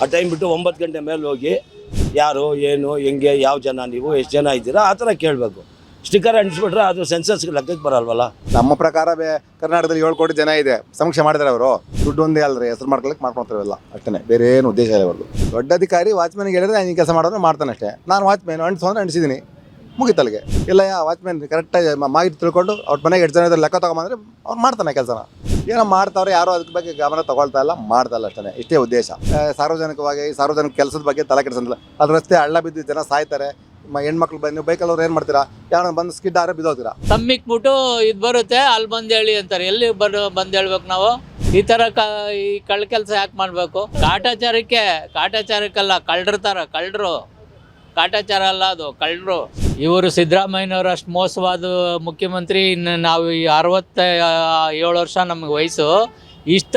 ಆ ಟೈಮ್ ಬಿಟ್ಟು 9 ಗಂಟೆ ಮೇಲೆ ಹೋಗಿ ಯಾರು ಏನು ಹೆಂಗೆ ಯಾವ ಜನ ನೀವು ಎಷ್ಟು ಜನ ಇದ್ದೀರಾ ಆ ಥರ ಕೇಳಬೇಕು. ಸ್ಟಿಕ್ಕರ್ ಅಂಟಿಸ್ಬಿಟ್ರೆ ಅದು ಸೆನ್ಸಸ್ಗೆ ಲೆಕ್ಕಕ್ಕೆ ಬರಲ್ವಲ್ಲ. ನಮ್ಮ ಪ್ರಕಾರ ಕರ್ನಾಟಕದಲ್ಲಿ 7 ಕೋಟಿ ಜನ ಇದೆ, ಸಮೀಕ್ಷೆ ಮಾಡಿದ್ದಾರೆ ಅವರು. ದುಡ್ಡು ಒಂದೇ ಅಲ್ರಿ, ಹೆಸರು ಮಾಡ್ಕೊಳಕ್ಕೆ ಮಾಡ್ಕೊಳ್ತಾರಲ್ಲ ಅಷ್ಟೇ, ಬೇರೆ ಏನು ಉದ್ದೇಶ ಇಲ್ಲ ಅವ್ರದ್ದು. ದೊಡ್ಡ ಅಧಿಕಾರಿ ವಾಚ್ಮ್ಯಾನ್ಗೆ ಹೇಳಿದ್ರೆ ಈ ಕೆಲಸ ಮಾಡೋದು ಮಾಡ್ತಾನೆ ಅಷ್ಟೇ. ನಾನು ವಾಚ್ಮ್ಯಾನ್ ಅಂಟಿಸೋ ಅಂದ್ರೆ ಅಂಟಿಸಿದ್ದೀನಿ, ಮುಗಿತಲ್ಲಿಗೆ. ಇಲ್ಲ ವಾಚ್ಮ್ಯಾನ್ ಕರೆಕ್ಟಾಗಿ ಮಾಹಿತಿ ತಿಳ್ಕೊಂಡು ಅವ್ರ ಮನೆಗೆ 8 ಜನ ಇದ್ರೆ ಲೆಕ್ಕ ತೊಗೊಂಬಂದ್ರೆ ಅವ್ರು ಮಾಡ್ತಾನೆ ಕೆಲಸನ. ಏನೋ ಮಾಡ್ತಾವ್ರೆ, ಯಾರೋ ಅದಕ್ಕೆ ಬಗ್ಗೆ ಗಮನ ತಗೊಳ್ತಾ ಇಲ್ಲ, ಮಾಡ್ತಲ್ಲ ಅಷ್ಟೇ, ಇಷ್ಟೇ ಉದ್ದೇಶ. ಸಾರ್ವಜನಿಕ ಕೆಲಸದ ಬಗ್ಗೆ ತಲೆ ಕೆಡಿಸೋದಿಲ್ಲ. ಅದು ರಸ್ತೆ ಹಳ್ಳ ಬಿದ್ದು ಜನ ಸಾಯ್ತಾರೆ, ಹೆಣ್ಮಕ್ಳು ಬಂದು ನೀವು ಬೈಕಲ್ಲಿ ಅವ್ರು ಏನು ಮಾಡ್ತೀರಾ, ಯಾರು ಬಂದು ಸ್ಕಿಡ್ ಆದ್ರೆ ಬಿದ್ದೋಗ್ತೀರಾ. ತಮ್ಮಿಕ್ಬಿಟ್ಟು ಇದು ಬರುತ್ತೆ ಅಲ್ಲಿ ಬಂದು ಹೇಳಿ ಅಂತಾರೆ. ಎಲ್ಲಿ ಬಂದು ಹೇಳ್ಬೇಕು ನಾವು? ಈ ಥರ ಈ ಕಳ್ಳ ಕೆಲಸ ಯಾಕೆ ಮಾಡಬೇಕು? ಕಾಟಾಚಾರಕ್ಕಲ್ಲ, ಕಳ್ಳರು ಕಾಟಾಚಾರ ಅಲ್ಲ, ಅದು ಕಳ್ಳರು. ಇವರು ಸಿದ್ದರಾಮಯ್ಯನವರು ಅಷ್ಟು ಮೋಸವಾದ ಮುಖ್ಯಮಂತ್ರಿ. ಇನ್ನು ನಾವು ಈ 67 ವರ್ಷ ನಮಗೆ ವಯಸ್ಸು, ಇಷ್ಟ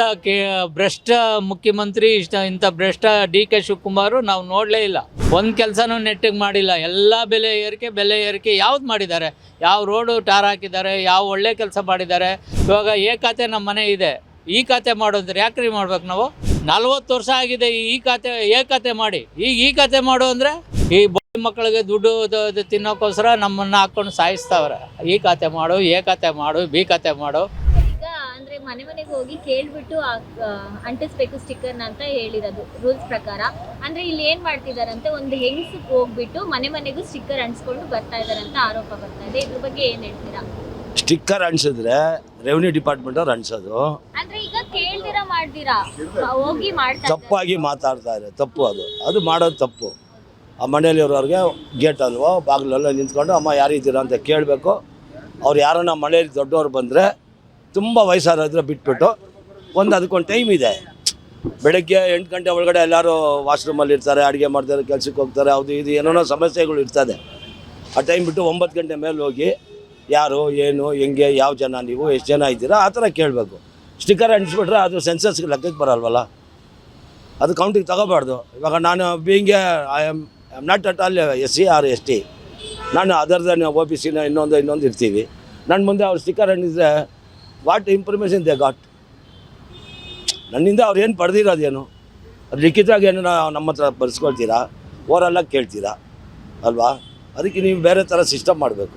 ಭ್ರಷ್ಟ ಮುಖ್ಯಮಂತ್ರಿ, ಇಂಥ ಭ್ರಷ್ಟ DK ಶಿವಕುಮಾರು ನಾವು ನೋಡಲೇ ಇಲ್ಲ. ಒಂದು ಕೆಲಸನೂ ನೆಟ್ಟಿಗೆ ಮಾಡಿಲ್ಲ. ಎಲ್ಲ ಬೆಲೆ ಏರಿಕೆ ಯಾವ್ದು ಮಾಡಿದ್ದಾರೆ? ಯಾವ ರೋಡು ಟಾರ್ ಹಾಕಿದ್ದಾರೆ? ಯಾವ ಒಳ್ಳೆ ಕೆಲಸ ಮಾಡಿದ್ದಾರೆ? ಇವಾಗ ಖಾತೆ ನಮ್ಮ ಮನೆ ಇದೆ, ಈ ಖಾತೆ ಮಾಡೋದ್ರೆ ಯಾಕ್ರಿ ಮಾಡ್ಬೇಕು ನಾವು? 40 ವರ್ಷ ಆಗಿದೆ ಈ ಖಾತೆ ಮಾಡಿ. ಈ ಖಾತೆ ಮಾಡು ಅಂದರೆ ಈ ಮಕ್ಕಳಿಗೆ ದುಡ್ಡು ತಿನ್ನೋಕ್ಕೋಸ್ಕರ ನಮ್ಮನ್ನು ಹಾಕ್ಕೊಂಡು ಸಾಯಿಸ್ತಾವ್ರೆ. ಈ ಖಾತೆ ಮಾಡು, ಬಿ ಖಾತೆ ಮಾಡು. ಅಂದ್ರೆ ಮನೆಗೆ ಹೋಗಿ ಕೇಳ್ಬಿಟ್ಟು ಅಂಟಿಸ್ಬೇಕು ಸ್ಟಿಕ್ಕರ್ನ ಅಂತ ಹೇಳಿರೋದು ರೂಲ್ಸ್ ಪ್ರಕಾರ. ಅಂದ್ರೆ ಇಲ್ಲಿ ಏನ್ ಮಾಡ್ತಿದಾರಂತೆ, ಒಂದು ಹೆಂಗ್ಸ್ ಹೋಗ್ಬಿಟ್ಟು ಮನೆಗೂ ಸ್ಟಿಕ್ಕರ್ ಅಂಟಿಸ್ಕೊಂಡು ಬರ್ತಾ ಇದಾರೆ ಅಂತ ಆರೋಪ ಬರ್ತಾ ಇದೆ. ಇದ್ರ ಬಗ್ಗೆ ಏನ್ ಹೇಳ್ತೀರಾ? ಸ್ಟಿಕ್ಕರ್ ಅಂಟಿಸಿದ್ರೆ ರೆವಿನ್ಯೂ ಡಿಪಾರ್ಟ್ಮೆಂಟ್ ಅವ್ರು ಅಂಟಿಸೋದು. ಅಂದ್ರೆ ಈಗ ಕೇಳ್ದಿರಾ ಮಾಡ್ದಿರಾ ಹೋಗಿ ಮಾಡ್ತಾ ತಪ್ಪಾಗಿ ಮಾತಾಡ್ತಾರೆ. ತಪ್ಪು ಅದು ಮಾಡೋದು ತಪ್ಪು. ಆ ಮನೆಯಲ್ಲಿರೋರಿಗೆ ಗೇಟ್ ಅಲ್ವೋ ಬಾಗಿಲಲ್ಲೋ ನಿಂತ್ಕೊಂಡು ಅಮ್ಮ ಯಾರಿದ್ದೀರಾ ಅಂತ ಕೇಳಬೇಕು. ಅವ್ರು ಯಾರನ್ನ ಮನೆಯಲ್ಲಿ ದೊಡ್ಡವ್ರು ಬಂದರೆ, ತುಂಬ ವಯಸ್ಸಾದ್ರೆ ಬಿಟ್ಬಿಟ್ಟು ಅದಕ್ಕೊಂದು ಟೈಮ್ ಇದೆ. ಬೆಳಗ್ಗೆ 8 ಗಂಟೆ ಒಳಗಡೆ ಎಲ್ಲರೂ ವಾಶ್ರೂಮಲ್ಲಿ ಇರ್ತಾರೆ, ಅಡುಗೆ ಮಾಡ್ತಾರೆ, ಕೆಲಸಕ್ಕೆ ಹೋಗ್ತಾರೆ, ಇದು ಏನೋ ಸಮಸ್ಯೆಗಳು ಇರ್ತದೆ. ಆ ಟೈಮ್ ಬಿಟ್ಟು 9 ಗಂಟೆ ಮೇಲೆ ಹೋಗಿ ಯಾರು ಏನು ಹೆಂಗೆ ಯಾವ ಜನ ನೀವು ಎಷ್ಟು ಜನ ಇದ್ದೀರಾ ಆ ಥರ ಕೇಳಬೇಕು. ಸ್ಟಿಕ್ಕರ್ ಅಂಟಿಸ್ಬಿಟ್ರೆ ಅದು ಸೆನ್ಸಸ್ಗೆ ಲೆಕ್ಕಕ್ಕೆ ಬರಲ್ವಲ್ಲ, ಅದು ಕೌಂಟಿಗೆ ತಗೋಬಾರ್ದು. ಇವಾಗ ನಾನು ಬೀಯಿಂಗೆ I am not at all SC or ST, ನಾನು ಅದರ್ದನ್ OBC ಇನ್ನೊಂದು ಇರ್ತೀವಿ. ನನ್ನ ಮುಂದೆ ಅವ್ರು ಸ್ಟಿಕ್ಕರ್ ಅಂಟಿಸಿದ್ರೆ ವಾಟ್ ಇನ್ಫಾರ್ಮೇಷನ್ ದೇ ಗಾಟ್? ನನ್ನಿಂದ ಅವ್ರು ಏನು ಪಡೆದಿರೋದೇನು? ಅದು ಲಿಖಿತವಾಗಿ ಏನು ನಮ್ಮ ಹತ್ರ ಬರ್ಸ್ಕೊಳ್ತೀರಾ, ಓರಲ್ಲಾಗಿ ಕೇಳ್ತೀರಾ ಅಲ್ವಾ? ಅದಕ್ಕೆ ನೀವು ಬೇರೆ ಥರ ಸಿಸ್ಟಮ್ ಮಾಡಬೇಕು.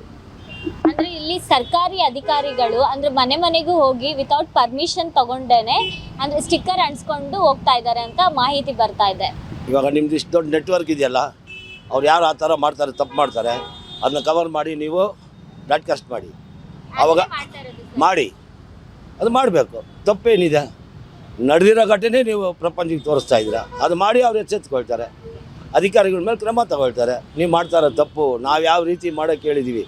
ಅಂದ್ರೆ ಇಲ್ಲಿ ಸರ್ಕಾರಿ ಅಧಿಕಾರಿಗಳು ಅಂದ್ರೆ ಮನೆಗೂ ಹೋಗಿ ವಿತೌಟ್ ಪರ್ಮಿಷನ್ ತಗೊಂಡೇನೆ ಅಂದ್ರೆ ಸ್ಟಿಕ್ಕರ್ ಅಂಟಿಸ್ಕೊಂಡು ಹೋಗ್ತಾ ಇದ್ದಾರೆ ಅಂತ ಮಾಹಿತಿ ಬರ್ತಾ ಇದೆ. ಇವಾಗ ನಿಮ್ದು ಇಷ್ಟು ದೊಡ್ಡ ನೆಟ್ವರ್ಕ್ ಇದೆಯಲ್ಲ, ಅವ್ರು ಯಾರು ಆ ಥರ ಮಾಡ್ತಾರೆ, ತಪ್ಪು ಮಾಡ್ತಾರೆ, ಅದನ್ನ ಕವರ್ ಮಾಡಿ ನೀವು ಬ್ರಾಡ್ಕಾಸ್ಟ್ ಮಾಡಿ. ಆವಾಗ ಮಾಡಿ ಅದು ಮಾಡಬೇಕು. ತಪ್ಪೇನಿದೆ? ನಡೆದಿರೋ ಘಟನೆ ನೀವು ಪ್ರಪಂಚಕ್ಕೆ ತೋರಿಸ್ತಾ ಇದ್ದೀರಾ, ಅದು ಮಾಡಿ ಅವ್ರು ಎಚ್ಚೆತ್ಕೊಳ್ತಾರೆ, ಅಧಿಕಾರಿಗಳ ಮೇಲೆ ಕ್ರಮ ತಗೊಳ್ತಾರೆ. ನೀವು ಮಾಡ್ತಾರೋ ತಪ್ಪು, ನಾವು ಯಾವ ರೀತಿ ಮಾಡೋಕ್ಕೆ ಹೇಳಿದ್ದೀವಿ.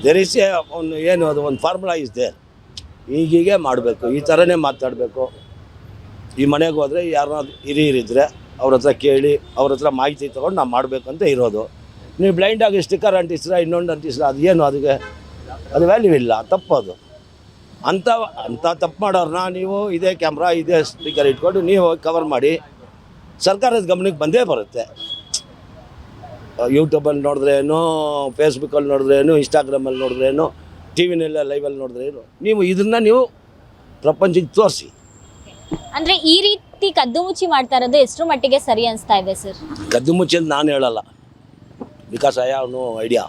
ದೇರ್ ಇಸ್ ಒಂದು ಫಾರ್ಮುಲಾ ಇಸ್ ದೇರ್. ಹೀಗೆ ಮಾಡಬೇಕು, ಈ ಥರನೇ ಮಾತಾಡಬೇಕು. ಈ ಮನೆಗೆ ಹೋದರೆ ಯಾರನ್ನ ಹಿರಿಯರಿದ್ದರೆ ಅವ್ರ ಹತ್ರ ಕೇಳಿ ಅವ್ರ ಹತ್ರ ಮಾಹಿತಿ ತೊಗೊಂಡು ನಾವು ಮಾಡಬೇಕಂತ ಇರೋದು. ನೀವು ಬ್ಲೈಂಡಾಗಿ ಸ್ಟಿಕ್ಕರ್ ಅಂಟಿಸ್ರ ಇನ್ನೊಂದು ಅಂಟಿಸ್ರ ಅದು ವ್ಯಾಲ್ಯೂ ಇಲ್ಲ, ತಪ್ಪದು. ಅಂಥ ತಪ್ಪು ಮಾಡೋರನ್ನ ನೀವು ಇದೇ ಕ್ಯಾಮ್ರಾ ಇದೇ ಸ್ಟಿಕ್ಕರ್ ಇಟ್ಕೊಂಡು ನೀವು ಕವರ್ ಮಾಡಿ, ಸರ್ಕಾರದ ಗಮನಕ್ಕೆ ಬಂದೇ ಬರುತ್ತೆ. ಯೂಟ್ಯೂಬಲ್ಲಿ ನೋಡಿದ್ರೇನು, ಫೇಸ್ಬುಕ್ಕಲ್ಲಿ ನೋಡಿದ್ರೇನು, ಇನ್ಸ್ಟಾಗ್ರಾಮಲ್ಲಿ ನೋಡಿದ್ರೇನು, TVನೆಲ್ಲ ಲೈವಲ್ಲಿ ನೋಡಿದ್ರೇನು, ನೀವು ಪ್ರಪಂಚಕ್ಕೆ ತೋರಿಸಿ. ಅಂದ್ರೆ ಈ ರೀತಿ ಕದ್ದು ಮುಚ್ಚಿ ಮಾಡ್ತಾ ಇರೋದು ಎಷ್ಟರ ಮಟ್ಟಿಗೆ ಸರಿ ಅನಿಸ್ತಾ ಇದೆ ಸರ್? ಕದ್ದು ಮುಚ್ಚಿ ಅಂತ ನಾನು ಹೇಳಲ್ಲ, because I have no idea.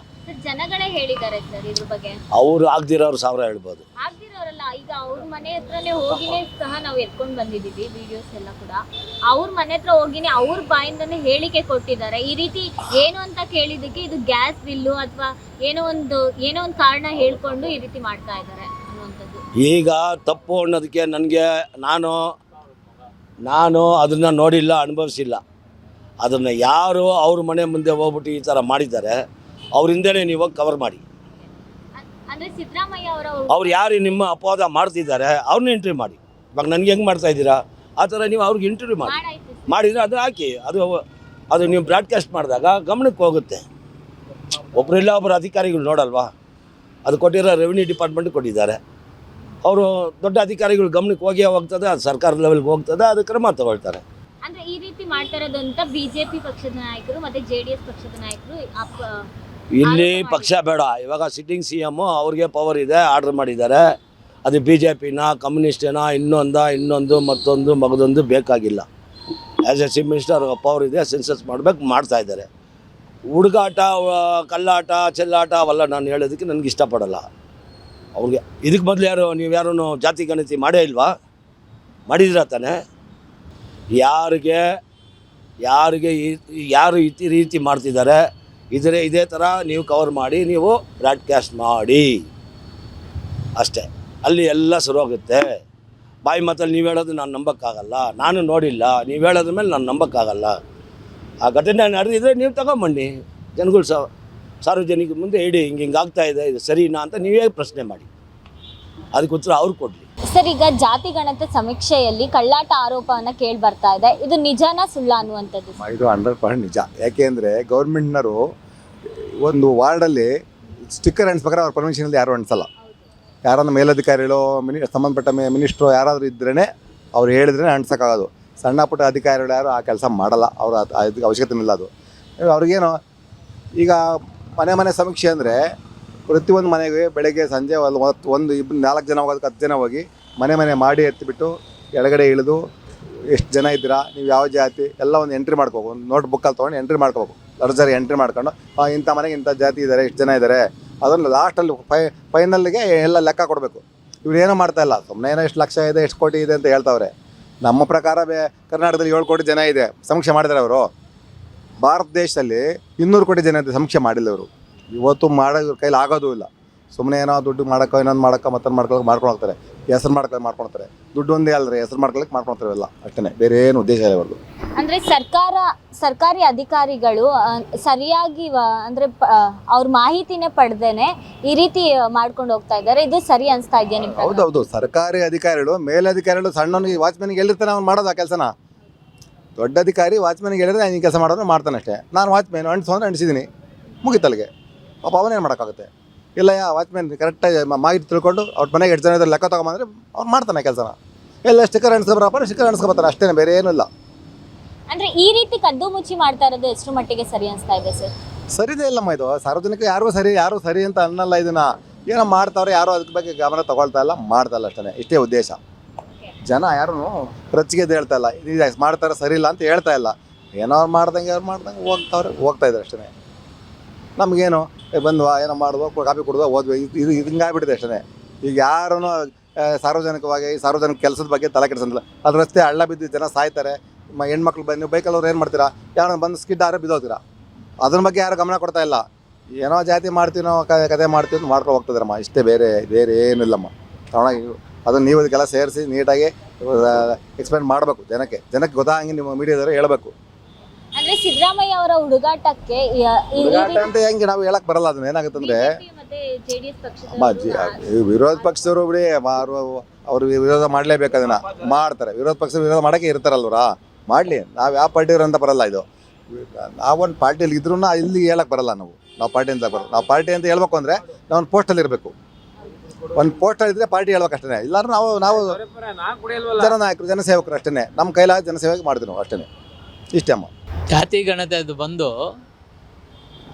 ಜನಗಳೇ ಹೇಳಿದ್ದಾರೆ ಸರ್ ಇದ್ರ ಬಗ್ಗೆ. ಅವರು ಆಗದಿರೋರು 1000 ಹೇಳ್ಬೋದು. ಆಗ್ದಿರೋರಲ್ಲ, ಈಗ ಅವ್ರ ಮನೆ ಹತ್ರನೇ ಹೋಗಿನೇ ಸಹ ನಾವು ಎತ್ಕೊಂಡು ಬಂದಿದ್ದೀವಿ ವಿಡಿಯೋಸ್ ಎಲ್ಲ ಕೂಡ. ಅವ್ರ ಮನೆ ಹತ್ರ ಹೋಗಿನೇ ಅವ್ರ ಬಾಯಿಂದನೇ ಹೇಳಿಕೆ ಕೊಟ್ಟಿದ್ದಾರೆ. ಈ ರೀತಿ ಏನು ಅಂತ ಕೇಳಿದಕ್ಕೆ ಇದು ಗ್ಯಾಸ್ ಬಿಲ್ಲು ಅಥವಾ ಏನೋ ಒಂದು ಕಾರಣ ಹೇಳ್ಕೊಂಡು ಈ ರೀತಿ ಮಾಡ್ತಾ ಇದ್ದಾರೆ ಅನ್ನುವಂಥದ್ದು. ಈಗ ತಪ್ಪು ಅನ್ನೋದಕ್ಕೆ ನನಗೆ ನಾನು ಅದನ್ನು ನೋಡಿಲ್ಲ, ಅನುಭವಿಸಿಲ್ಲ. ಅದನ್ನು ಯಾರು ಅವ್ರ ಮನೆ ಮುಂದೆ ಹೋಗ್ಬಿಟ್ಟು ಈ ಥರ ಮಾಡಿದ್ದಾರೆ ಅವರಿಂದಲೇ ನೀವು ಕವರ್ ಮಾಡಿ. ಅಂದ್ರೆ ಸಿದ್ದರಾಮಯ್ಯ ಅವ್ರು ಯಾರು ನಿಮ್ಮ ಅಪವಾದ ಮಾಡ್ತಿದ್ದಾರೆ ಅವ್ರನ್ನ ಇಂಟರ್ವ್ಯೂ ಮಾಡಿ. ಇವಾಗ ನನಗೆ ಹೆಂಗೆ ಮಾಡ್ತಾ ಇದ್ದೀರಾ ಆ ಥರ ನೀವು ಅವ್ರಿಗೆ ಇಂಟರ್ವ್ಯೂ ಮಾಡಿದರೆ ಅದು ಹಾಕಿ. ಅದು ನೀವು ಬ್ರಾಡ್ಕಾಸ್ಟ್ ಮಾಡಿದಾಗ ಗಮನಕ್ಕೆ ಹೋಗುತ್ತೆ. ಒಬ್ಬರು ಅಧಿಕಾರಿಗಳು ನೋಡಲ್ವಾ, ಅದು ಕೊಟ್ಟಿರೋ ರೆವಿನ್ಯೂ ಡಿಪಾರ್ಟ್ಮೆಂಟ್ ಕೊಟ್ಟಿದ್ದಾರೆ. ಅವರು ದೊಡ್ಡ ಅಧಿಕಾರಿಗಳು ಗಮನಕ್ಕೆ ಹೋಗ್ತದೆ, ಅದು ಸರ್ಕಾರದ ಲೆವೆಲ್ಗೆ ಹೋಗ್ತದೆ, ಅದು ಕ್ರಮ ತಗೊಳ್ತಾರೆ. ಅಂದ್ರೆ ಈ ರೀತಿ ಮಾಡ್ತಾ ಇರೋದು ಅಂತ ಬಿಜೆಪಿ ಪಕ್ಷದ ನಾಯಕರು ಮತ್ತೆ JDS ಪಕ್ಷದ ನಾಯಕರು ಇಲ್ಲಿ ಪಕ್ಷ ಬೇಡ. ಇವಾಗ ಸಿಟ್ಟಿಂಗ್ CM ಅವ್ರಿಗೆ ಪವರ್ ಇದೆ, ಆರ್ಡರ್ ಮಾಡಿದ್ದಾರೆ. ಅದು BJPನ, ಕಮ್ಯುನಿಸ್ಟೇನ, ಇನ್ನೊಂದು ಮತ್ತೊಂದು ಬೇಕಾಗಿಲ್ಲ. As A chief minister power ಇದೆ, ಸೆನ್ಸಸ್ ಮಾಡಬೇಕು, ಮಾಡ್ತಾ ಇದ್ದಾರೆ. ಹುಡುಗಾಟ, ಕಳ್ಳಾಟ, ಚೆಲ್ಲಾಟ ಅವೆಲ್ಲ ನಾನು ಹೇಳೋದಕ್ಕೆ ನನಗೆ ಇಷ್ಟಪಡಲ್ಲ. ಅವ್ರಿಗೆ ಇದಕ್ಕೆ ಮೊದಲು ನೀವು ಯಾರೂ ಜಾತಿ ಗಣತಿ ಮಾಡೇ ಇಲ್ವಾ? ಮಾಡಿದಿರ ತಾನೆ? ಯಾರು ಈ ರೀತಿ ಮಾಡ್ತಿದ್ದಾರೆ ಇದೇ ಥರ ನೀವು ಕವರ್ ಮಾಡಿ, ನೀವು ಬ್ರಾಡ್ಕಾಸ್ಟ್ ಮಾಡಿ ಅಷ್ಟೇ. ಅಲ್ಲಿ ಎಲ್ಲ ಶುರುವಾಗುತ್ತೆ. ಬಾಯಿ ಮಾತಲ್ಲಿ ನೀವು ಹೇಳೋದು ನಾನು ನಂಬೋಕ್ಕಾಗಲ್ಲ, ನಾನು ನೋಡಿಲ್ಲ, ನೀವು ಹೇಳೋದ್ರ ಮೇಲೆ ನಾನು ನಂಬೋಕ್ಕಾಗಲ್ಲ. ಆ ಘಟನೆ ನಡೆದಿದ್ರೆ ನೀವು ತಗೊಂಬನ್ನಿ, ಜನಗಳು ಸಾರ್ವಜನಿಕ ಮುಂದೆ ಇಡಿ, ಹಿಂಗೆ ಆಗ್ತಾಯಿದೆ, ಇದು ಸರಿನಾ ಅಂತ ನೀವೇ ಪ್ರಶ್ನೆ ಮಾಡಿ, ಅದಕ್ಕೆ ಉತ್ತರ ಅವ್ರು ಕೊಡಲಿ. ಸರ್, ಈಗ ಜಾತಿ ಗಣತಿ ಸಮೀಕ್ಷೆಯಲ್ಲಿ ಕಳ್ಳಾಟ ಆರೋಪವನ್ನು ಕೇಳಿ ಬರ್ತಾ ಇದೆ, ಇದು ನಿಜಾನ ಸುಳ್ಳ ಅನ್ನುವಂಥದ್ದು? ಇದು 100% ನಿಜ. ಯಾಕೆಂದರೆ ಗೌರ್ಮೆಂಟ್ನವರು ಒಂದು ವಾರ್ಡಲ್ಲಿ ಸ್ಟಿಕ್ಕರ್ ಅಂಟಿಸ್ಬೇಕಾದ್ರೆ ಅವ್ರ ಪರ್ಮಿಷನಲ್ಲಿ ಯಾರು ಅಂಟಿಸಲ್ಲ. ಯಾರನ್ನ ಮೇಲಧಿಕಾರಿಗಳು, ಸಂಬಂಧಪಟ್ಟ ಮಿನಿಸ್ಟ್ರು ಯಾರಾದರೂ ಇದ್ರೇ ಅವ್ರು ಹೇಳಿದ್ರೆ ಅಂಟಿಸೋಕ್ಕಾಗೋದು. ಸಣ್ಣ ಪುಟ್ಟ ಅಧಿಕಾರಿಗಳು ಯಾರು ಆ ಕೆಲಸ ಮಾಡಲ್ಲ, ಅವ್ರು ಅದಕ್ಕೆ ಅವಶ್ಯಕತೆ ಇಲ್ಲ. ಅದು ಅವ್ರಿಗೇನು, ಈಗ ಮನೆ ಸಮೀಕ್ಷೆ ಅಂದರೆ ಪ್ರತಿಯೊಂದು ಮನೆಗೆ ಬೆಳಗ್ಗೆ ಸಂಜೆ ಒಂದು 4 ಜನ ಹೋಗೋದಕ್ಕೆ 10 ಜನ ಹೋಗಿ ಮನೆ ಮಾಡಿ ಎತ್ತಿಬಿಟ್ಟು ಕೆಳಗಡೆ ಇಳಿದು ಎಷ್ಟು ಜನ ಇದ್ದೀರಾ, ನೀವು ಯಾವ ಜಾತಿ ಎಲ್ಲ ಒಂದು ಎಂಟ್ರಿ ಮಾಡ್ಕೋಬೇಕು. ಒಂದು ನೋಟ್ ಬುಕ್ಕಲ್ಲಿ ತೊಗೊಂಡು ಎಂಟ್ರಿ ಮಾಡ್ಕೋಬೇಕು. ಲರ್ಜರಿ ಎಂಟ್ರಿ ಮಾಡ್ಕೊಂಡು ಇಂಥ ಮನೆಗೆ ಇಂಥ ಜಾತಿ ಇದ್ದಾರೆ, ಎಷ್ಟು ಜನ ಇದ್ದಾರೆ, ಅದನ್ನು ಲಾಸ್ಟಲ್ಲಿ ಫೈನಲ್ಗೆ ಎಲ್ಲ ಲೆಕ್ಕ ಕೊಡಬೇಕು. ಇವ್ರು ಏನೂ ಮಾಡ್ತಾಯಿಲ್ಲ, ಸುಮ್ಮನೆ ಏನೋ ಎಷ್ಟು ಲಕ್ಷ ಇದೆ, ಎಷ್ಟು ಕೋಟಿ ಇದೆ ಅಂತ ಹೇಳ್ತಾವ್ರೆ. ನಮ್ಮ ಪ್ರಕಾರ ಕರ್ನಾಟಕದಲ್ಲಿ 7 ಕೋಟಿ ಜನ ಇದೆ, ಸಮೀಕ್ಷೆ ಮಾಡಿದ್ದಾರೆ ಅವರು. ಭಾರತ ದೇಶದಲ್ಲಿ 200 ಕೋಟಿ ಜನ ಇದೆ, ಸಮೀಕ್ಷೆ ಮಾಡಿಲ್ಲ ಅವರು. ಇವತ್ತು ಮಾಡೋದ್ರ ಕೈಲಿ ಆಗೋದೂ ಇಲ್ಲ. ಸುಮ್ಮನೆ ಏನೋ ದುಡ್ಡು ಮಾಡೋಕ್ಕೋ ಇನ್ನೊಂದು ಮಾಡೋಕ್ಕೋ ಮತ್ತೊಂದು ಮಾಡ್ಕೊಂಡು ಹೋಗ್ತಾರೆ. ಹೆಸರು ಮಾಡ್ಕೊಳ್ತಾರೆ. ದುಡ್ಡು ಒಂದೇ ಅಲ್ಲರಿ, ಹೆಸರು ಮಾಡ್ಕೊಳ್ತಾರೆ ಎಲ್ಲ ಅಷ್ಟೇ, ಬೇರೆ ಏನು ಉದ್ದೇಶ ಇಲ್ಲ ಅವ್ರದ್ದು. ಅಂದರೆ ಸರ್ಕಾರಿ ಅಧಿಕಾರಿಗಳು ಸರಿಯಾಗಿ ಅಂದರೆ ಅವ್ರ ಮಾಹಿತಿನೇ ಪಡೆದೇನೆ ಈ ರೀತಿ ಮಾಡ್ಕೊಂಡು ಹೋಗ್ತಾ ಇದ್ದಾರೆ, ಇದು ಸರಿ ಅನಿಸ್ತಾ ಇದೆಯಾ ನಿಮ್ಗೆ? ಹೌದೌದು, ಸರ್ಕಾರಿ ಅಧಿಕಾರಿಗಳು, ಮೇಲಧಿಕಾರಿಗಳು ಸಣ್ಣವನಿಗೆ ವಾಚ್ಮನ್ಗೆ ಹೇಳಿರ್ತಾನೆ, ಅವ್ನು ಮಾಡೋದು ಆ ಕೆಲಸನ. ದೊಡ್ಡ ಅಧಿಕಾರಿ ವಾಚ್ಮನ್ಗೆ ಹೇಳಿದ್ರೆ ಈ ಕೆಲಸ ಮಾಡೋದು ಮಾಡ್ತಾನೆ ಅಷ್ಟೇ. ನಾನು ವಾಚ್ಮ್ಯಾನ್ ಅಂಟಿಸೋದ್ರೆ ಅಂಟಿಸಿದ್ದೀನಿ, ಮುಗಿತಲ್ಲಿಗೆ. ಪಾಪ ಅವನೇನು ಮಾಡೋಕ್ಕಾಗುತ್ತೆ? ಇಲ್ಲ, ವಾಚ್ಮ್ಯಾನ್ ಕರೆಕ್ಟಾಗಿ ಮಾಹಿತಿ ತಿಳ್ಕೊಂಡು ಅವ್ರ ಮನೆಗೆ 8 ಜನ ಇದ್ರೆ ಲೆಕ್ಕ ತೊಗೊಂಬಂದ್ರೆ ಅವ್ನು ಮಾಡ್ತಾನೆ ಕೆಲಸನ. ಎಲ್ಲ ಸ್ಟಿಕ್ಕರ್ ಅಂಟಿಸ್ಕೊಬರಪ್ಪ, ಸ್ಟಿಕ್ಕರ್ ಅಂಟಿಸ್ಕೊಬರ್ತಾರೆ ಅಷ್ಟೇ, ಬೇರೆ ಏನೂ ಇಲ್ಲ. ಅಂದರೆ ಈ ರೀತಿ ಕದ್ದು ಮುಚ್ಚಿ ಮಾಡ್ತಾ ಇರೋದು ಎಷ್ಟು ಮಟ್ಟಿಗೆ ಸರಿ ಅನಿಸ್ತಾ ಇದೆ ಸರ್? ಸರಿದೇ ಇಲ್ಲಮ್ಮ ಇದು. ಸಾರ್ವಜನಿಕ ಯಾರು ಸರಿ ಅಂತ ಅನ್ನಲ್ಲ. ಇದನ್ನ ಏನೋ ಮಾಡ್ತಾವ್ರೆ, ಯಾರು ಅದ್ರ ಬಗ್ಗೆ ಗಮನ ತಗೊಳ್ತಾ ಇಲ್ಲ, ಮಾಡ್ತಾ ಇಲ್ಲ ಅಷ್ಟೇ. ಇಷ್ಟೇ ಉದ್ದೇಶ. ಜನ ಯಾರೂ ರೊಚ್ಚಿಗೆ ಹೇಳ್ತಾ ಇಲ್ಲ, ಇದು ಮಾಡ್ತಾರೆ ಸರಿ ಇಲ್ಲ ಅಂತ ಹೇಳ್ತಾ ಇಲ್ಲ. ಏನೋ ಅವ್ರು ಮಾಡ್ದಂಗೆ ಹೋಗ್ತಾ ಇದ್ದಾರೆ ಅಷ್ಟೇ. ನಮಗೇನು ಬಂದ್ವಾ, ಏನೋ ಮಾಡಿದ್ವು, ಕಾಪಿ ಕುಡಿದ್ವಾ, ಓದ್ವಿ, ಇದು ಹಿಂಗಾಗ್ಬಿಟ್ಟಿದೆ ಅಷ್ಟೇ. ಈಗ ಯಾರೂ ಸಾರ್ವಜನಿಕವಾಗಿ ಸಾರ್ವಜನಿಕ ಕೆಲಸದ ಬಗ್ಗೆ ತಲೆ ಕೆಡಿಸೋದಿಲ್ಲ. ಅದು ರಸ್ತೆ ಹಳ್ಳ ಬಿದ್ದು ಜನ ಸಾಯ್ತಾರೆ, ಹೆಣ್ಮಕ್ಳು ಬಂದು ನೀವು ಬೈಕಲ್ಲಿ ಅವ್ರು ಏನು ಮಾಡ್ತೀರಾ, ಯಾರೋ ಬಂದು ಸ್ಕಿಡ್ ಆದ್ರೆ ಬಿದ್ದೋಗ್ತೀರಾ. ಅದ್ರ ಬಗ್ಗೆ ಯಾರು ಗಮನ ಕೊಡ್ತಾ ಇಲ್ಲ. ಏನೋ ಜಾತಿ ಮಾಡ್ತೀವಿ ನಾವು, ಕತೆ ಮಾಡ್ತೀವಿ ಅಂತ ಮಾಡ್ಕೊಂಡು ಹೋಗ್ತಿದ್ರಮ್ಮ, ಇಷ್ಟೇ, ಬೇರೆ ಏನಿಲ್ಲಮ್ಮ. ತಗೊಂಡಾಗಿ ಅದನ್ನು ನೀವು ಇದಕ್ಕೆಲ್ಲ ಸೇರಿಸಿ ನೀಟಾಗಿ ಎಕ್ಸ್ಪ್ಲೇನ್ ಮಾಡಬೇಕು ಜನಕ್ಕೆ ಗೊತ್ತಾಗಂಗೆ ನಿಮ್ಮ ಮೀಡಿಯಾದವರು ಹೇಳಬೇಕು. ಅಂದ್ರೆ ಸಿದ್ದರಾಮಯ್ಯ ಅವರ ಹುಡುಗಾಟಕ್ಕೆ ಅಂತ ಹೆಂಗೆ ನಾವು ಹೇಳಕ್ ಬರಲ್ಲ. ಅದನ್ನ ಏನಾಗುತ್ತೆ ಅಂದ್ರೆ ವಿರೋಧ ಪಕ್ಷದವರು ಬಿಡಿ, ಅವ್ರು ವಿರೋಧ ಮಾಡಲೇಬೇಕು, ಅದನ್ನ ಮಾಡ್ತಾರೆ. ವಿರೋಧ ಪಕ್ಷ ವಿರೋಧ ಮಾಡೋಕ್ಕೆ ಇರ್ತಾರಲ್ವರ, ಮಾಡಲಿ. ನಾವು ಯಾವ ಪಾರ್ಟಿಯವ್ರು ಅಂತ ಬರಲ್ಲ. ಇದು ನಾವೊಂದು ಪಾರ್ಟಿಯಲ್ಲಿ ಇದ್ರೂ ಇಲ್ಲಿ ಹೇಳಕ್ ಬರಲ್ಲ. ನಾವು ಪಾರ್ಟಿ ಅಂತ ಬರಲ್ಲ. ನಾವು ಪಾರ್ಟಿ ಅಂತ ಹೇಳ್ಬೇಕು ಅಂದರೆ ನಾವು ಒಂದು ಪೋಸ್ಟಲ್ಲಿ ಇರಬೇಕು. ಒಂದು ಪೋಸ್ಟಲ್ಲಿ ಇದ್ದರೆ ಪಾರ್ಟಿ ಹೇಳ್ಬೇಕು ಅಷ್ಟೇ. ಇಲ್ಲಾಂದ್ರೆ ನಾವು ಜನನಾಯಕರು, ಜನಸೇವಕರು ಅಷ್ಟೇ. ನಮ್ಮ ಕೈಲಾದ ಜನಸೇವೆ ಮಾಡ್ತೀವಿ ನಾವು ಅಷ್ಟೇ. ಇಷ್ಟೇ ಅಮ್ಮ. ಜಾತಿ ಗಣತಿ ಅದು ಬಂದು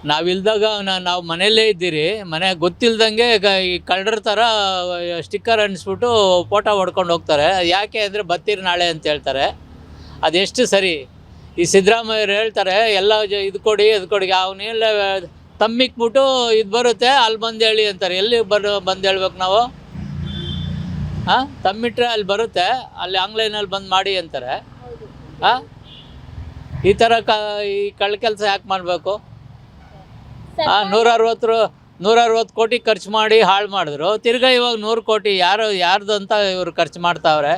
ನಾವಿಲ್ದಾಗ ನಾವು ಮನೆಯಲ್ಲೇ ಇದ್ದೀರಿ, ಮನೆ ಗೊತ್ತಿಲ್ದಂಗೆ ಈ ಕಳ್ಳರ ಥರ ಸ್ಟಿಕ್ಕರ್ ಅಂಟಿಸ್ಬಿಟ್ಟು ಫೋಟೋ ಹೊಡ್ಕೊಂಡು ಹೋಗ್ತಾರೆ. ಯಾಕೆ ಅಂದರೆ ಬತ್ತೀರಿ ನಾಳೆ ಅಂತ ಹೇಳ್ತಾರೆ. ಅದೆಷ್ಟು ಸರಿ? ಈ ಸಿದ್ದರಾಮಯ್ಯರು ಹೇಳ್ತಾರೆ ಎಲ್ಲ ಇದು ಕೊಡಿ ಅದು ಕೊಡಿ, ಅವನ್ನೆಲ್ಲ ತಮ್ಮಿಕ್ಬಿಟ್ಟು ಇದು ಬರುತ್ತೆ ಅಲ್ಲಿ ಬಂದು ಹೇಳಿ ಅಂತಾರೆ. ಎಲ್ಲಿ ಬಂದು ಹೇಳ್ಬೇಕು ನಾವು? ಹಾಂ, ತಮ್ಮಿಟ್ರೆ ಅಲ್ಲಿ ಬರುತ್ತೆ, ಅಲ್ಲಿ ಆನ್ಲೈನಲ್ಲಿ ಬಂದು ಮಾಡಿ ಅಂತಾರೆ. ಹಾಂ, ಈ ಥರ ಈ ಕಳ್ಳ ಕೆಲಸ ಯಾಕೆ ಮಾಡಬೇಕು? 160 ಕೋಟಿ ಖರ್ಚು ಮಾಡಿ ಹಾಳು ಮಾಡಿದ್ರು. ತಿರ್ಗಾ ಇವಾಗ 100 ಕೋಟಿ ಯಾರ್ದು ಅಂತ ಇವರು ಖರ್ಚು ಮಾಡ್ತಾವ್ರೆ.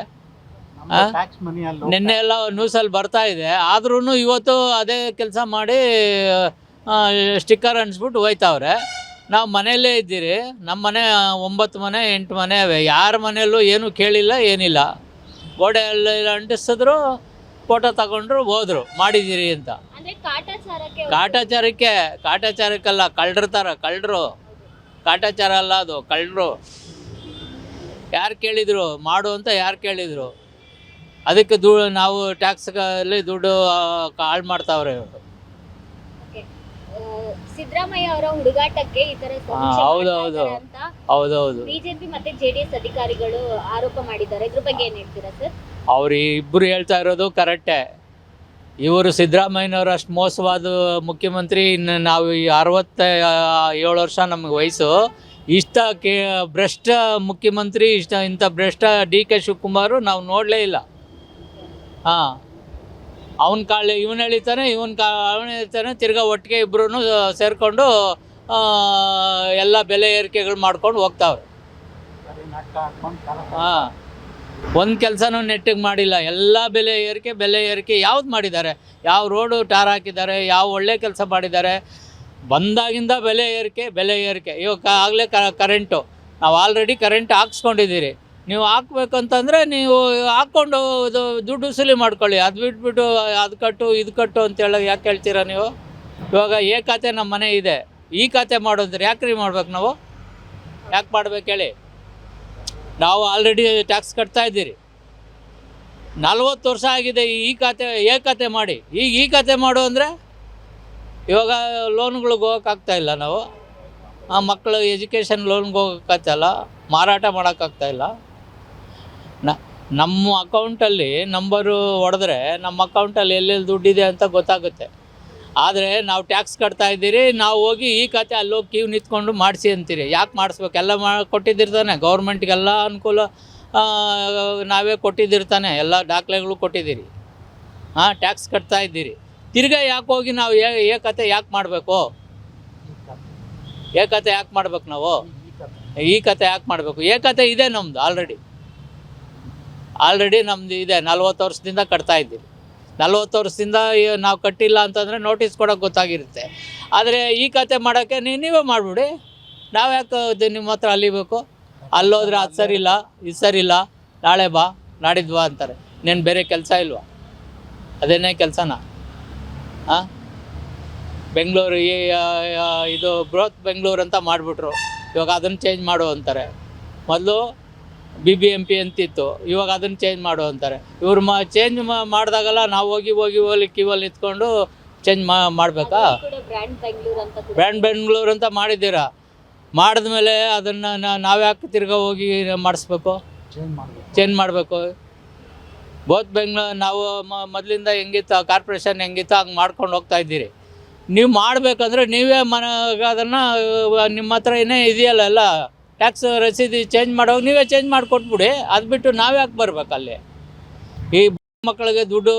ನಿನ್ನೆ ಎಲ್ಲ ನ್ಯೂಸಲ್ಲಿ ಬರ್ತಾ ಇದೆ. ಆದ್ರೂ ಇವತ್ತು ಅದೇ ಕೆಲಸ ಮಾಡಿ ಸ್ಟಿಕ್ಕರ್ ಅಂಟಿಸ್ಬಿಟ್ಟು ಹೋಯ್ತಾವ್ರೆ. ನಾವು ಮನೆಯಲ್ಲೇ ಇದ್ದೀರಿ. ನಮ್ಮ ಮನೆ 9 ಮನೆ 8 ಮನೆ ಅವೆ. ಯಾರ ಮನೆಯಲ್ಲೂ ಏನೂ ಕೇಳಿಲ್ಲ, ಏನಿಲ್ಲ. ಗೋಡೆಯಲ್ಲಿ ಅಂಟಿಸಿದ್ರು, ಫೋಟೋ ತಗೊಂಡ್ರು, ಹೋದ್ರು ಮಾಡಿದ್ದೀರಿ ಅಂತ. ಕಾಟಾಚಾರಕ್ಕಲ್ಲ, ಕಳ್ಳರ ಥರ. ಕಳ್ಳರು, ಕಾಟಾಚಾರ ಅಲ್ಲ ಅದು, ಕಳ್ಳರು. ಯಾರು ಕೇಳಿದರು ಮಾಡು ಅಂತ? ಯಾರು ಕೇಳಿದರು? ಅದಕ್ಕೆ ನಾವು ಟ್ಯಾಕ್ಸಲ್ಲಿ ದುಡ್ಡು ಹಾಳು ಮಾಡ್ತಾವ್ರೆ ಇವರು. ಸಿದ್ದರಾಮಯ್ಯ ಅವರ ಹುಡುಗಾಟಕ್ಕೆ ಈ ತರ ಹೌದೌದು ಬಿಜೆಪಿ ಮತ್ತೆ ಜೆಡಿಎಸ್ ಅಧಿಕಾರಿಗಳು ಆರೋಪ ಮಾಡಿದ್ದಾರೆ. ಇದ್ರ ಬಗ್ಗೆ ಏನ್ ಹೇಳ್ತೀರಾ ಸರ್? ಅವ್ರು ಇಬ್ಬರು ಹೇಳ್ತಾ ಇರೋದು ಕರೆಕ್ಟೇ. ಇವರು ಸಿದ್ದರಾಮಯ್ಯನವರು ಅಷ್ಟು ಮೋಸವಾದ ಮುಖ್ಯಮಂತ್ರಿ. ಇನ್ನು ನಾವು ಈ 67 ವರ್ಷ ನಮಗೆ ವಯಸ್ಸು. ಇಷ್ಟ ಭ್ರಷ್ಟ ಮುಖ್ಯಮಂತ್ರಿ, ಇಂಥ ಭ್ರಷ್ಟ DK ಶಿವಕುಮಾರು ನಾವು ನೋಡಲೇ ಇಲ್ಲ. ಹಾಂ, ಅವನ ಕಾಳು ಇವನು ಎಳಿತಾನೆ, ಅವನು ಎಳಿತಾನೆ, ತಿರ್ಗಾ ಒಟ್ಟಿಗೆ ಇಬ್ಬರೂ ಸೇರಿಕೊಂಡು ಎಲ್ಲ ಬೆಲೆ ಏರಿಕೆಗಳು ಮಾಡ್ಕೊಂಡು ಹೋಗ್ತಾವ್ರೆ. ಹಾಂ, ಒಂದು ಕೆಲಸನೂ ನೆಟ್ಟಿಗೆ ಮಾಡಿಲ್ಲ. ಎಲ್ಲ ಬೆಲೆ ಏರಿಕೆ ಯಾವ್ದು ಮಾಡಿದ್ದಾರೆ? ಯಾವ ರೋಡು ಟಾರ್ ಹಾಕಿದ್ದಾರೆ? ಯಾವ ಒಳ್ಳೆ ಕೆಲಸ ಮಾಡಿದ್ದಾರೆ? ಬಂದಾಗಿಂದ ಬೆಲೆ ಏರಿಕೆ. ಇವಾಗ ಆಗಲೇ ಕರೆಂಟು ನಾವು ಆಲ್ರೆಡಿ ಕರೆಂಟ್ ಹಾಕ್ಸ್ಕೊಂಡಿದ್ದೀರಿ. ನೀವು ಹಾಕ್ಬೇಕಂತಂದರೆ ನೀವು ಹಾಕ್ಕೊಂಡು ದುಡ್ಡು ವಸೂಲಿ ಮಾಡ್ಕೊಳ್ಳಿ. ಅದು ಬಿಟ್ಬಿಟ್ಟು ಅದು ಕಟ್ಟು ಇದು ಕಟ್ಟು ಅಂತೇಳಿ ಯಾಕೆ ಹೇಳ್ತೀರಾ ನೀವು? ಇವಾಗ ಖಾತೆ ನಮ್ಮ ಮನೆ ಇದೆ, ಈ ಖಾತೆ ಮಾಡೋದ್ರೆ ಯಾಕ್ರಿ ಮಾಡ್ಬೇಕು ನಾವು? ಯಾಕೆ ಮಾಡ್ಬೇಕು ಹೇಳಿ? ನಾವು ಆಲ್ರೆಡಿ ಟ್ಯಾಕ್ಸ್ ಕಟ್ತಾ ಇದ್ದೀರಿ. 40 ವರ್ಷ ಆಗಿದೆ ಈ ಖಾತೆ ಮಾಡಿ. ಈಗ ಈ ಖಾತೆ ಮಾಡು ಅಂದರೆ ಇವಾಗ ಲೋನ್ಗಳಿಗೆ ಹೋಗೋಕ್ಕಾಗ್ತಾಯಿಲ್ಲ. ನಾವು ಮಕ್ಕಳು ಎಜುಕೇಷನ್ ಲೋನ್ಗೆ ಹೋಗೋಕ್ಕಾಗ್ತಾಯಿಲ್ಲ, ಮಾರಾಟ ಮಾಡೋಕ್ಕಾಗ್ತಾಯಿಲ್ಲ. ನಮ್ಮ ಅಕೌಂಟಲ್ಲಿ ನಂಬರು ಹೊಡೆದ್ರೆ ನಮ್ಮ ಅಕೌಂಟಲ್ಲಿ ಎಲ್ಲೆಲ್ಲಿ ದುಡ್ಡಿದೆ ಅಂತ ಗೊತ್ತಾಗುತ್ತೆ. ಆದರೆ ನಾವು ಟ್ಯಾಕ್ಸ್ ಕಟ್ತಾ ಇದ್ದೀರಿ, ನಾವು ಹೋಗಿ ಈ ಖಾತೆ ಅಲ್ಲೋಗಿ ಕ್ಯೂ ನಿಂತ್ಕೊಂಡು ಮಾಡಿಸಿ ಅಂತೀರಿ. ಯಾಕೆ ಮಾಡಿಸ್ಬೇಕು? ಎಲ್ಲ ಕೊಟ್ಟಿದ್ದಿರ್ತಾನೆ ಗೌರ್ಮೆಂಟ್ಗೆಲ್ಲ ಅನುಕೂಲ. ನಾವೇ ಕೊಟ್ಟಿದ್ದಿರ್ತಾನೆ, ಎಲ್ಲ ದಾಖಲೆಗಳು ಕೊಟ್ಟಿದ್ದೀರಿ. ಟ್ಯಾಕ್ಸ್ ಕಟ್ತಾ ಇದ್ದೀರಿ. ತಿರ್ಗಾ ಯಾಕೆ ಹೋಗಿ ನಾವು ಖಾತೆ ಯಾಕೆ ಮಾಡಬೇಕು? ಖಾತೆ ಯಾಕೆ ಮಾಡ್ಬೇಕು ನಾವು? ಈ ಖಾತೆ ಯಾಕೆ ಮಾಡಬೇಕು? ಖಾತೆ ಇದೆ ನಮ್ಮದು ಆಲ್ರೆಡಿ ನಮ್ಮದು ಇದೆ. 40 ವರ್ಷದಿಂದ ಕಟ್ತಾ ಇದ್ದೀರಿ. 40 ವರ್ಷದಿಂದ ನಾವು ಕಟ್ಟಿಲ್ಲ ಅಂತಂದರೆ ನೋಟಿಸ್ ಕೊಡೋಕೆ ಗೊತ್ತಾಗಿರುತ್ತೆ. ಆದರೆ ಈ ಖಾತೆ ಮಾಡೋಕ್ಕೆ ನೀವೇ ಮಾಡಿಬಿಡಿ. ನಾವು ಯಾಕೆ ನಿಮ್ಮ ಹತ್ರ ಅಲಿಬೇಕು? ಅಲ್ಲೋದ್ರೆ ಅದು ಸರಿ ಇಲ್ಲ, ಇದು ಸರಿ ಇಲ್ಲ, ನಾಳೆ ಬಾ ನಾಡಿದ್ದು ಬಾ ಅಂತಾರೆ. ಇನ್ನೇನು ಬೇರೆ ಕೆಲಸ ಇಲ್ವಾ? ಅದೇನೇ ಕೆಲಸನಾ? ಬೆಂಗಳೂರು ಇದು ಬೃಹತ್ ಬೆಂಗಳೂರು ಅಂತ ಮಾಡಿಬಿಟ್ರು. ಇವಾಗ ಅದನ್ನು ಚೇಂಜ್ ಮಾಡು ಅಂತಾರೆ. ಮೊದಲು BBMP ಅಂತಿತ್ತು, ಇವಾಗ ಅದನ್ನು ಚೇಂಜ್ ಮಾಡು ಅಂತಾರೆ. ಇವ್ರು ಚೇಂಜ್ ಮಾಡಿದಾಗಲ್ಲ ನಾವು ಹೋಗಿ ಕ್ಯೂವಲ್ಲಿ ನಿಂತ್ಕೊಂಡು ಚೇಂಜ್ ಮಾಡಬೇಕಾ? ಬ್ರ್ಯಾಂಡ್ ಬೆಂಗಳೂರು ಅಂತ ಮಾಡಿದ್ದೀರಾ. ಮಾಡಿದ್ಮೇಲೆ ಅದನ್ನು ನಾವ್ಯಾಕೆ ತಿರ್ಗಾ ಹೋಗಿ ಮಾಡಿಸ್ಬೇಕು? ಚೇಂಜ್ ಮಾಡಬೇಕು. ಬೆಂಗಳೂರು ನಾವು ಮೊದಲಿಂದ ಹೆಂಗಿತ್ತು, ಕಾರ್ಪೊರೇಷನ್ ಹೆಂಗಿತ್ತು ಹಂಗೆ ಮಾಡ್ಕೊಂಡು ಹೋಗ್ತಾ ಇದ್ದೀರಿ. ನೀವು ಮಾಡಬೇಕಂದ್ರೆ ನೀವೇ ಅದನ್ನು ನಿಮ್ಮ ಹತ್ರ ಏನೇ ಇದೆಯಲ್ಲ ಎಲ್ಲ ಟ್ಯಾಕ್ಸ್ ರಸೀದಿ ಚೇಂಜ್ ಮಾಡೋವಾಗ ನೀವೇ ಚೇಂಜ್ ಮಾಡಿಕೊಟ್ಬಿಡಿ. ಅದು ಬಿಟ್ಟು ನಾವ್ಯಾಕೆ ಬರ್ಬೇಕು ಅಲ್ಲಿ? ಈ ಮಕ್ಕಳಿಗೆ ದುಡ್ಡು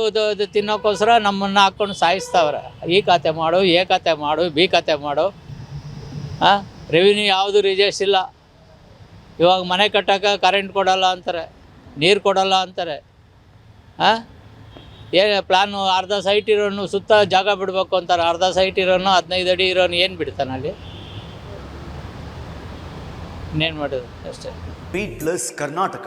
ತಿನ್ನೋಕ್ಕೋಸ್ಕರ ನಮ್ಮನ್ನು ಹಾಕ್ಕೊಂಡು ಸಾಯಿಸ್ತಾವ್ರೆ. ಈ ಖಾತೆ ಮಾಡು, ಖಾತೆ ಮಾಡು, B ಖಾತೆ ಮಾಡು. ರೆವಿನ್ಯೂ ಯಾವುದು ರಿಜೆಕ್ಟ್ಸ್ ಇಲ್ಲ. ಇವಾಗ ಮನೆ ಕಟ್ಟೋಕೆ ಕರೆಂಟ್ ಕೊಡೋಲ್ಲ ಅಂತಾರೆ, ನೀರು ಕೊಡೋಲ್ಲ ಅಂತಾರೆ. ಏನು ಪ್ಲ್ಯಾನು? ಅರ್ಧ ಸೈಟ್ ಇರೋನು ಸುತ್ತ ಜಾಗ ಬಿಡಬೇಕು ಅಂತಾರೆ. ಅರ್ಧ ಸೈಟ್ ಇರೋನು 15 ಅಡಿ ಇರೋನು ಏನು ಬಿಡ್ತಾನೆ ಅಲ್ಲಿ? ಇನ್ನೇನು ಮಾಡೋದು ಅಷ್ಟೇ. Beat plus Karnataka.